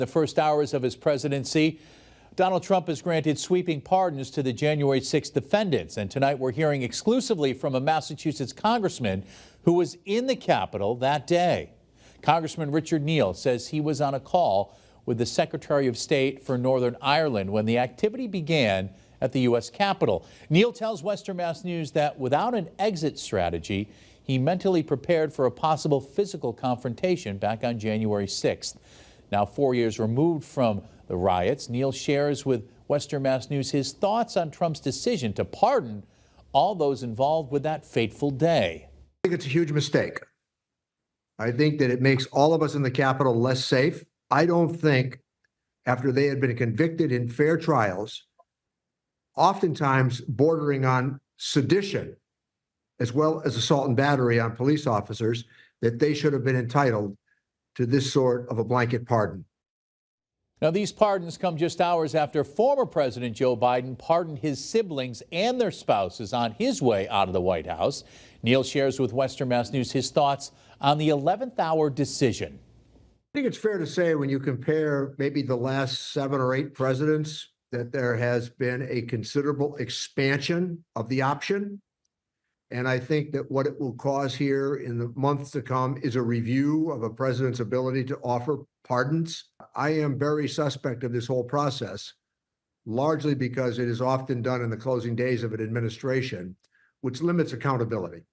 The first hours of his presidency, Donald Trump has granted sweeping pardons to the January 6th defendants. And tonight we're hearing exclusively from a Massachusetts congressman who was in the Capitol that day. Congressman Richard Neal says he was on a call with the Secretary of State for Northern Ireland when the activity began at the U.S. Capitol. Neal tells Western Mass News that without an exit strategy, he mentally prepared for a possible physical confrontation back on January 6th. Now, 4 years removed from the riots, Neal shares with Western Mass News his thoughts on Trump's decision to pardon all those involved with that fateful day. I think it's a huge mistake. I think that it makes all of us in the Capitol less safe. I don't think, after they had been convicted in fair trials, oftentimes bordering on sedition, as well as assault and battery on police officers, that they should have been entitled to this sort of a blanket pardon. Now, these pardons come just hours after former President Joe Biden pardoned his siblings and their spouses on his way out of the White House. Neal shares with Western Mass News his thoughts on the 11th hour decision. I think it's fair to say when you compare maybe the last 7 or 8 presidents that there has been a considerable expansion of the option. And I think that what it will cause here in the months to come is a review of a president's ability to offer pardons. I am very suspect of this whole process, largely because it is often done in the closing days of an administration, which limits accountability.